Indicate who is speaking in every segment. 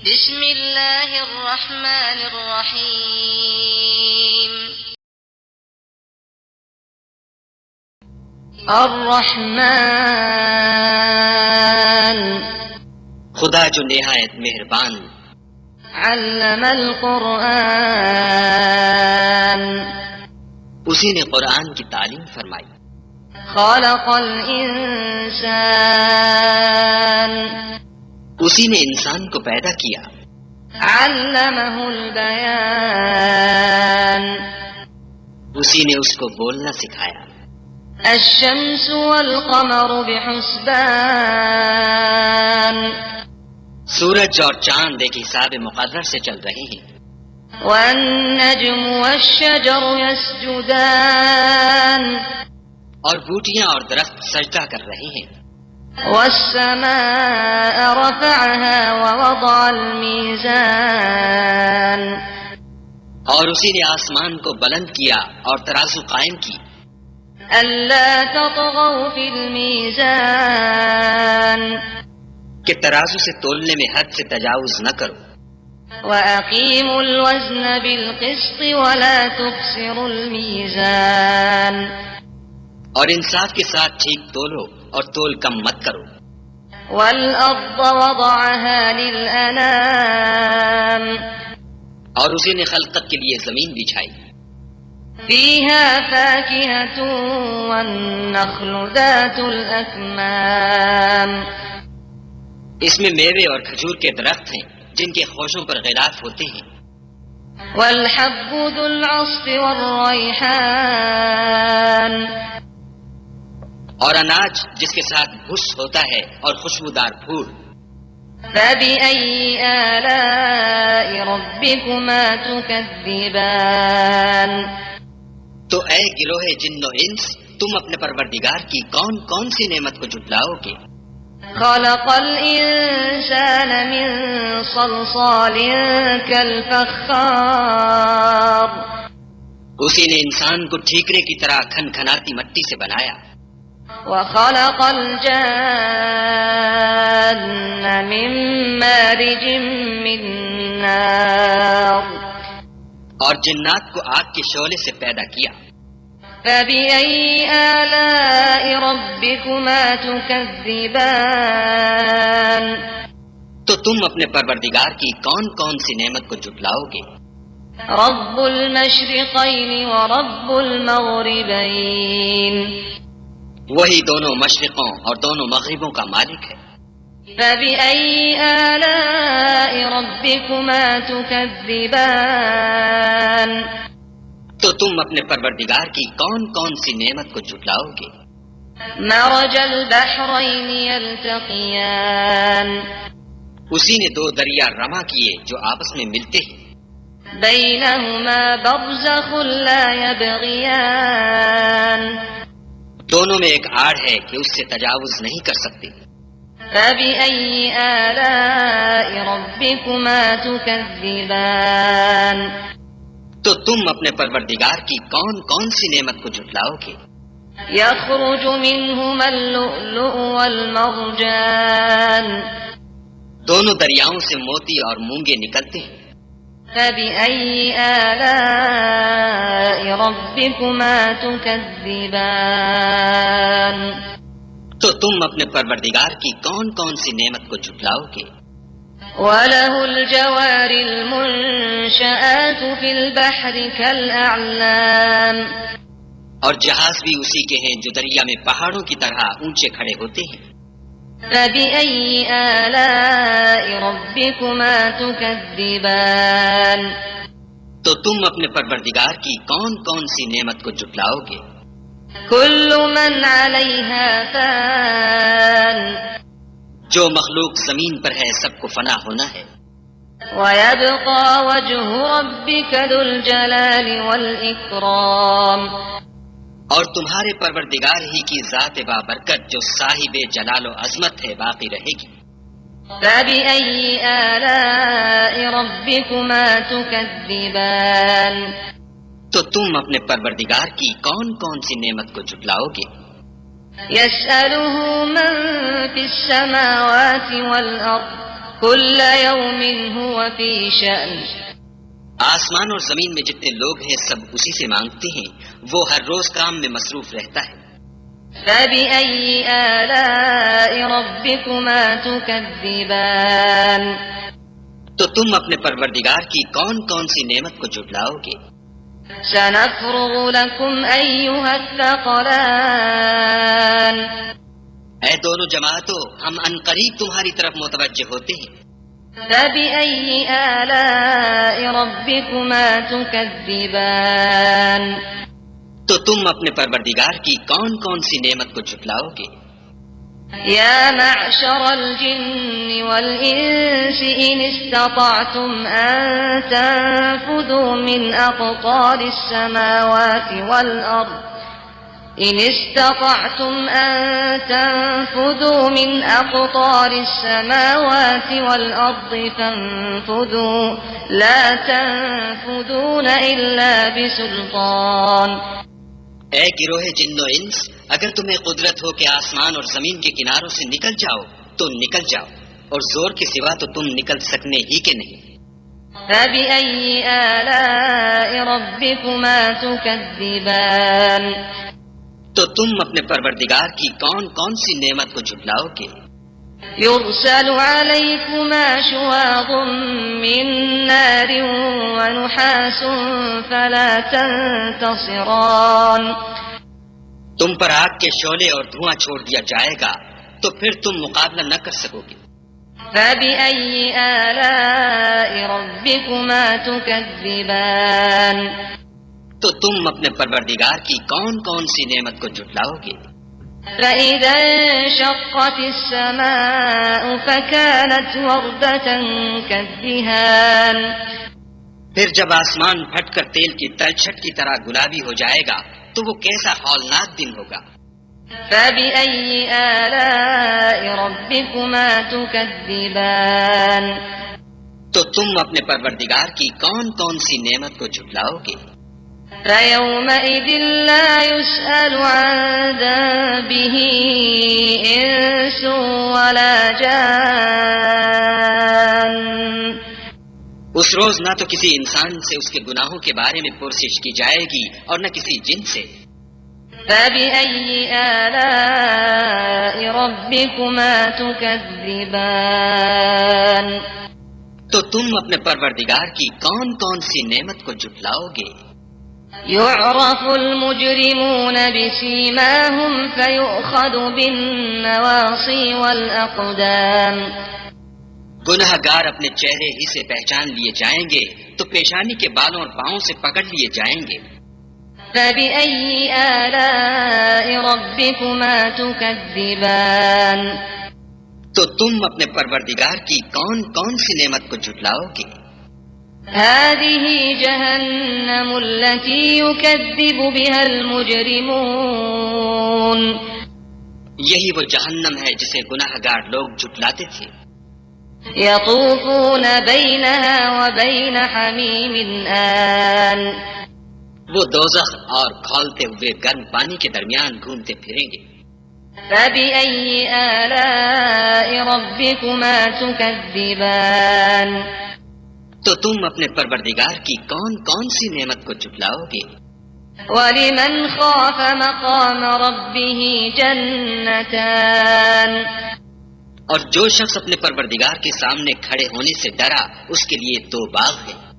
Speaker 1: بسم اللہ الرحمن الرحیم الرحمن
Speaker 2: خدا جو نہایت مہربان،
Speaker 1: علم القرآن
Speaker 2: اسی نے قرآن کی تعلیم فرمائی،
Speaker 1: خلق الانسان
Speaker 2: اسی نے انسان کو پیدا کیا،
Speaker 1: علمہ البیان
Speaker 2: اسی نے اس کو بولنا سکھایا،
Speaker 1: الشمس والقمر بحسبان
Speaker 2: سورج اور چاند ایک حساب مقرر سے چل رہے ہیں،
Speaker 1: والنجم والشجر يسجدان
Speaker 2: اور بوٹیاں اور درخت سجدہ کر رہے ہیں،
Speaker 1: والسماء رفعها ووضع الميزان
Speaker 2: اور اسی نے آسمان کو بلند کیا اور ترازو قائم کی،
Speaker 1: ألا تطغوا في الميزان
Speaker 2: کہ ترازو سے تولنے میں حد سے تجاوز نہ کرو،
Speaker 1: وأقيموا الوزن بالقسط ولا تخسروا الميزان
Speaker 2: اور انصاف کے ساتھ ٹھیک تولو اور تول کم مت کرو،
Speaker 1: والأرض وضعها للأنام
Speaker 2: اور اسی نے خلقت کے لیے زمین بچھائی،
Speaker 1: فيها فاكهة والنخل ذات الأكمام
Speaker 2: اس میں میوے اور کھجور کے درخت ہیں جن کے خوشوں پر غلاف ہوتے ہیں،
Speaker 1: والحب ذو العصف والريحان
Speaker 2: اور اناج جس کے ساتھ بھس ہوتا ہے اور خوشبودار پھول،
Speaker 1: فبأي آلاء ربكما تكذبان
Speaker 2: تو اے گروہ جن و انس، تم اپنے پروردگار کی کون کون سی نعمت کو جھٹلاؤ گے؟
Speaker 1: خلق الإنسان من صلصال كالفخار
Speaker 2: اسی نے انسان کو ٹھیکرے کی طرح کھنکھناتی مٹی سے بنایا،
Speaker 1: وخلق الجان من مارج من نار
Speaker 2: اور جنات کو آگ کے شعلے سے پیدا کیا،
Speaker 1: فبأي آلاء ربكما تكذبان
Speaker 2: تو تم اپنے پروردگار کی کون کون سی نعمت کو جھٹلاؤ گے؟
Speaker 1: رب المشرقين ورب المغربين
Speaker 2: وہی دونوں مشرقوں اور دونوں مغربوں کا مالک ہے،
Speaker 1: فبأي آلاء ربكما تكذبان
Speaker 2: تو تم اپنے پروردگار کی کون کون سی نعمت کو جھٹلاؤ گے؟
Speaker 1: مرج البحرين يلتقيان
Speaker 2: اسی نے دو دریا رواں کیے جو آپس میں ملتے ہیں،
Speaker 1: بينهما برزخ لا يبغيان
Speaker 2: دونوں میں ایک آڑ ہے کہ اس سے تجاوز نہیں کر سکتے،
Speaker 1: فبأي آلاء ربكما تكذبان
Speaker 2: تو تم اپنے پروردگار کی کون کون سی نعمت کو جھٹلاؤ گے؟
Speaker 1: يخرج منهما اللؤلؤ والمرجان
Speaker 2: دونوں دریاؤں سے موتی اور مونگے نکلتے ہیں،
Speaker 1: فبأي آلاء ربكما تكذبان
Speaker 2: تو تم اپنے پروردگار کی کون کون سی نعمت کو جھٹلاؤ گے؟
Speaker 1: وله الجوار المنشآت في البحر كالأعلام
Speaker 2: اور جہاز بھی اسی کے ہیں جو دریا میں پہاڑوں کی طرح اونچے کھڑے ہوتے ہیں،
Speaker 1: فبأي آلاء ربكما تكذبان
Speaker 2: تو تم اپنے پروردگار کی کون کون سی نعمت کو جھٹلاؤ گے؟
Speaker 1: كل من عليها فان
Speaker 2: جو مخلوق زمین پر ہے سب کو فنا ہونا ہے،
Speaker 1: ويبقى وجه ربك ذو الجلال والإكرام
Speaker 2: اور تمہارے پروردگار ہی کی ذات بابرکت جو صاحب جلال و عظمت ہے باقی رہے گی،
Speaker 1: فبأي آلاء ربكما تكذبان
Speaker 2: تو تم اپنے پروردگار کی کون کون سی نعمت کو جھٹلاؤ گے؟
Speaker 1: يسأله من في السماوات والأرض كل يوم هو في شأن.
Speaker 2: آسمان اور زمین میں جتنے لوگ ہیں سب اسی سے مانگتے ہیں، وہ ہر روز کام میں مصروف رہتا ہے۔
Speaker 1: فبأي آلاء ربكما تكذبان.
Speaker 2: تو تم اپنے پروردگار کی کون کون سی نعمت کو جھٹلاؤ گے؟
Speaker 1: سنفرغ لكم أيها الثقلان.
Speaker 2: اے دونوں جماعتوں، ہم عنقریب تمہاری طرف متوجہ ہوتے ہیں۔
Speaker 1: فبأي آلاء ربكما تكذبان.
Speaker 2: تو تم اپنے پروردگار کی کون کون سی نعمت کو جھٹلاؤ گے؟
Speaker 1: يا معشر الجن والإنس إن استطعتم أن تنفذوا من أقطار السماوات والأرض فانفذوا لا تنفذون إلا بسلطان.
Speaker 2: اے گروہ جن و انس، اگر تمہیں قدرت ہو کہ آسمان اور زمین کے کناروں سے نکل جاؤ تو نکل جاؤ، اور زور کے سوا تو تم نکل سکنے ہی کے نہیں۔
Speaker 1: فبأي آلاء ربكما تكذبان.
Speaker 2: تو تم اپنے پروردگار کی کون کون سی نعمت کو جھٹلاؤ گے؟
Speaker 1: يرسل عليكما شواظ من نار ونحاس فلا تنتصران.
Speaker 2: تم پر آگ کے شعلے اور دھواں چھوڑ دیا جائے گا تو پھر تم مقابلہ نہ کر سکو گے۔
Speaker 1: فبأي آلاء ربكما تكذبان.
Speaker 2: تو تم اپنے پروردگار کی کون کون سی نعمت کو جھٹلاؤ گے؟
Speaker 1: فإذا انشقت السماء فكانت وردة كالدهان.
Speaker 2: پھر جب آسمان پھٹ کر تیل کی تلچھٹ کی طرح گلابی ہو جائے گا تو وہ کیسا ہولناک دن ہوگا۔
Speaker 1: فبأي آلاء ربكما تكذبان.
Speaker 2: تو تم اپنے پروردگار کی کون کون سی نعمت کو جھٹلاؤ گے؟
Speaker 1: فيومئذ لا يسأل عن ذنبه إنس ولا جان.
Speaker 2: اس روز نہ تو کسی انسان سے اس کے گناہوں کے بارے میں پرسش کی جائے گی اور نہ کسی جن سے۔
Speaker 1: فبأي آلاء ربكما تكذبان.
Speaker 2: تو تم اپنے پروردگار کی کون کون سی نعمت کو جھٹلاؤ گے؟
Speaker 1: يعرف المجرمون بسيماهم فيؤخذ بالنواصي والأقدام.
Speaker 2: گناہ گار اپنے چہرے ہی سے پہچان لیے جائیں گے تو پیشانی کے بالوں اور پاؤں سے پکڑ لیے جائیں گے۔
Speaker 1: فبأي آلاء ربكما تكذبان.
Speaker 2: تو تم اپنے پروردگار کی کون کون سی نعمت کو جھٹلاؤ گے؟
Speaker 1: هذه جهنم التي يكذب بها المجرمون.
Speaker 2: یہی وہ جہنم ہے جسے گناہ گار لوگ جھٹلاتے تھے۔
Speaker 1: يطوفون بينها وبين حميم آن.
Speaker 2: وہ دوزخ اور کھولتے ہوئے گرم پانی کے درمیان گھومتے پھریں گے۔
Speaker 1: فبأي آلاء ربكما تكذبان.
Speaker 2: تو تم اپنے پروردگار کی کون کون سی نعمت کو جھٹلاؤ گے؟
Speaker 1: وَلِمَنْ خَافَ مَقَامَ رَبِّهِ جَنَّتَانِ.
Speaker 2: اور جو شخص اپنے پروردگار کے سامنے کھڑے ہونے سے ڈرا اس کے لیے 2 باغ ہیں۔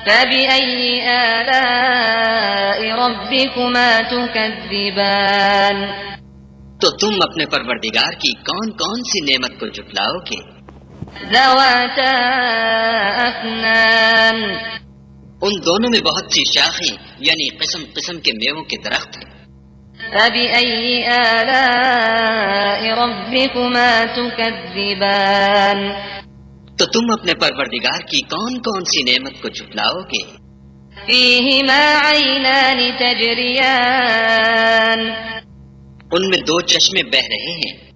Speaker 1: فبأي آلاء ربكما تكذبان.
Speaker 2: تو تم اپنے پروردگار کی کون کون سی نعمت کو جھٹلاؤ گے؟
Speaker 1: ذواتا افنان.
Speaker 2: ان دونوں میں بہت سی شاخیں یعنی قسم قسم کے میووں کے درخت ہیں۔
Speaker 1: فبأي آلاء ربكما تكذبان.
Speaker 2: تو تم اپنے پروردگار کی کون کون سی نعمت کو جھٹلاؤ گے؟
Speaker 1: فيهما عينان تجريان.
Speaker 2: ان میں 2 چشمے بہہ رہے ہیں۔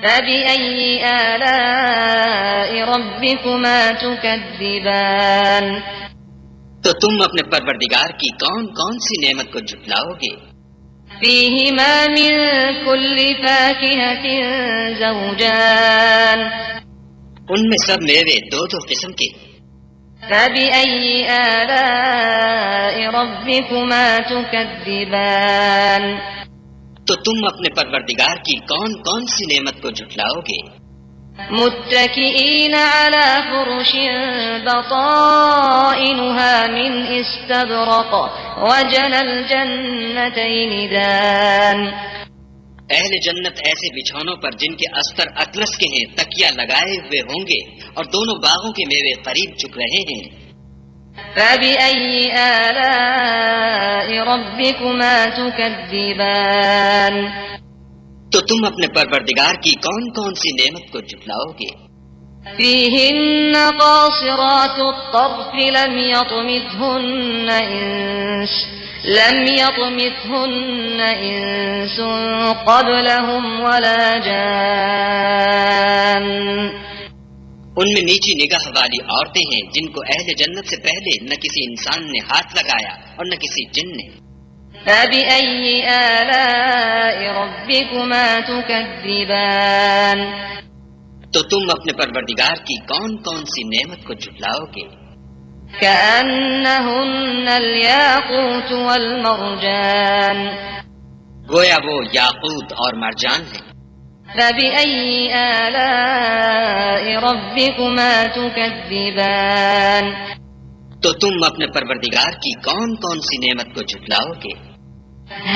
Speaker 1: فبأي آلاء ربكما تكذبان.
Speaker 2: تو تم اپنے پروردگار کی کون کون سی نعمت کو جھٹلاؤ گے؟
Speaker 1: فيهما من كل فاكهة زوجان.
Speaker 2: ان میں سب میوے دو دو قسم کے.
Speaker 1: فبأي آلاء ربكما تكذبان
Speaker 2: تو تم اپنے پروردگار کی کون کون سی نعمت کو جھٹلاؤ گے؟
Speaker 1: متكئين على فرش بطائنها من استبرق وجنى الجنتين دان.
Speaker 2: اہل جنت ایسے بچھونوں پر جن کے استر اطلس کے ہیں تکیہ لگائے ہوئے ہوں گے اور دونوں باغوں کے میوے قریب جھک رہے ہیں.
Speaker 1: فبأي آلاء ربكما تكذبان
Speaker 2: تو تم اپنے پروردگار کی کون کون سی نعمت کو جھٹلاؤ گے؟
Speaker 1: فيهن قاصرات الطرف لم يطمثهن إنس قبلهم ولا جان.
Speaker 2: ان میں نیچی نگاہ والی عورتیں ہیں جن کو اہل جنت سے پہلے نہ کسی انسان نے ہاتھ لگایا اور نہ کسی جن نے.
Speaker 1: فبأي آلاء ربكما تكذبان
Speaker 2: تو تم اپنے پروردگار کی کون کون سی نعمت کو جھٹلاؤ گے؟
Speaker 1: كأنهن الياقوت والمرجان
Speaker 2: گویا وہ یاقوت اور مرجان ہیں.
Speaker 1: فبأي آلاء ربكما تكذبان
Speaker 2: تو تم اپنے پروردگار کی کون کون سی نعمت کو جھٹلاؤ گے؟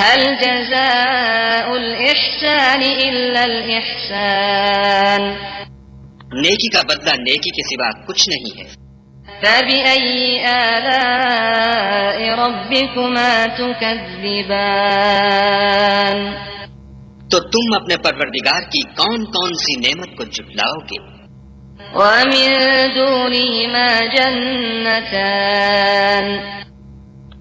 Speaker 1: هل جزاء الإحسان إلا الإحسان
Speaker 2: نیکی کا بدلہ نیکی کے سوا کچھ نہیں ہے.
Speaker 1: فبأي آلاء ربكما تكذبان
Speaker 2: تو تم اپنے پروردگار کی کون کون سی نعمت کو جھٹلاؤ گے؟
Speaker 1: ومن دونهما جنتان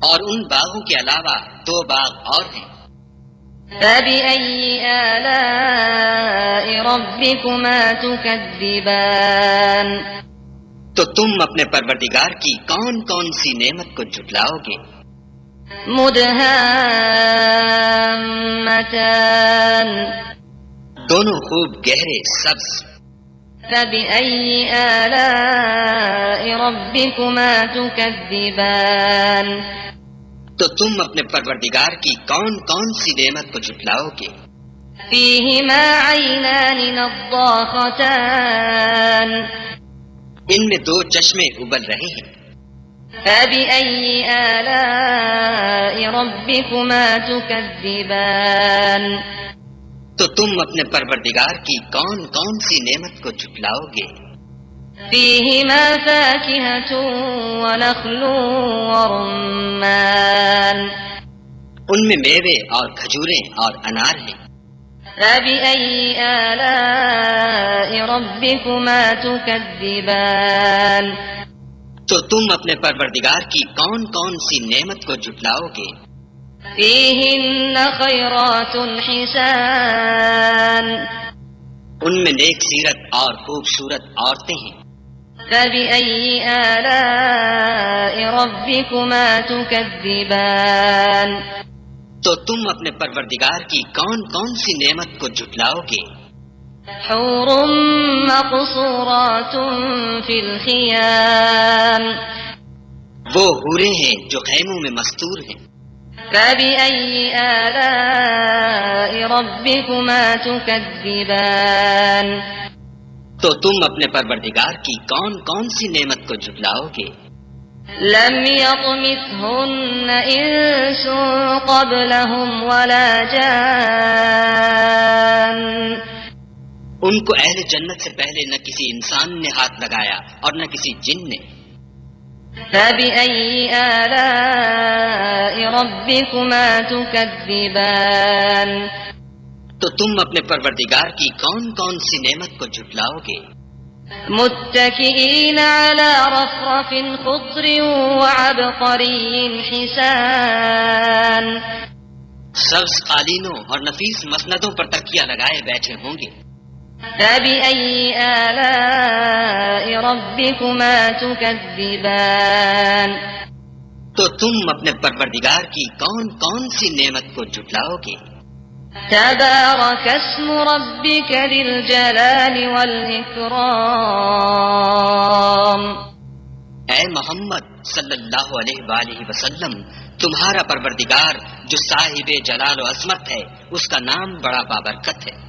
Speaker 2: اور ان باغوں کے علاوہ دو باغ اور ہیں.
Speaker 1: فبأي آلاء ربكما تكذبان
Speaker 2: تو تم اپنے پروردگار کی کون کون سی نعمت کو جھٹلاؤ گے؟
Speaker 1: مدهامتان
Speaker 2: دونوں خوب گہرے سبز.
Speaker 1: فبأي آلاء ربكما تكذبان
Speaker 2: تو تم اپنے پروردگار کی کون کون سی نعمت کو جھٹلاؤ گے؟
Speaker 1: فيهما عينان نضاختان
Speaker 2: ان میں دو چشمے ابل رہے ہیں.
Speaker 1: فبأي آلاء ربكما تكذبان
Speaker 2: تو تم اپنے پروردگار کی کون کون سی نعمت کو جھٹلاؤ گے؟
Speaker 1: فيهما فاكهة ونخل ورمان
Speaker 2: ان میں میوے اور کھجوریں اور انار ہیں.
Speaker 1: فبأي آلاء ربكما تكذبان
Speaker 2: تو تم اپنے پروردگار کی کون کون سی نعمت کو جھٹلاؤ گے؟
Speaker 1: فيهن خيرات حسان
Speaker 2: ان میں نیک سیرت اور خوبصورت عورتیں ہیں.
Speaker 1: فبأي آلاء ربكما تكذبان
Speaker 2: تو تم اپنے پروردگار کی کون کون سی نعمت کو جھٹلاؤ گے؟
Speaker 1: حور مقصورات في الخيام
Speaker 2: وہ حوریں ہیں جو خیموں میں مستور ہیں.
Speaker 1: فبأي آلاء ربكما تكذبان
Speaker 2: تو تم اپنے پروردگار کی کون کون سی نعمت کو جھٹلاؤ گے؟
Speaker 1: لم يطمثهن إنس قبلهم ولا جان
Speaker 2: ان کو اہل جنت سے پہلے نہ کسی انسان نے ہاتھ لگایا اور نہ کسی جن نے.
Speaker 1: فبأي آلاء ربكما تكذبان
Speaker 2: تو تم اپنے پروردگار کی کون کون سی نعمت کو جھٹلاؤ گے؟
Speaker 1: متكئين على رفرف خضر وعبقري حسان
Speaker 2: سبز قالینوں اور نفیس مسندوں پر تکیہ لگائے بیٹھے ہوں گے.
Speaker 1: فبأي آلاء ربكما تكذبان
Speaker 2: تو تم اپنے پروردگار کی کون کون سی نعمت کو جھٹلاؤ گے؟
Speaker 1: تبارك اسم ربك ذي الجلال والإكرام.
Speaker 2: اے محمد صلی اللہ علیہ وآلہ وسلم، تمہارا پروردگار جو صاحب جلال و عظمت ہے، اس کا نام بڑا بابرکت ہے.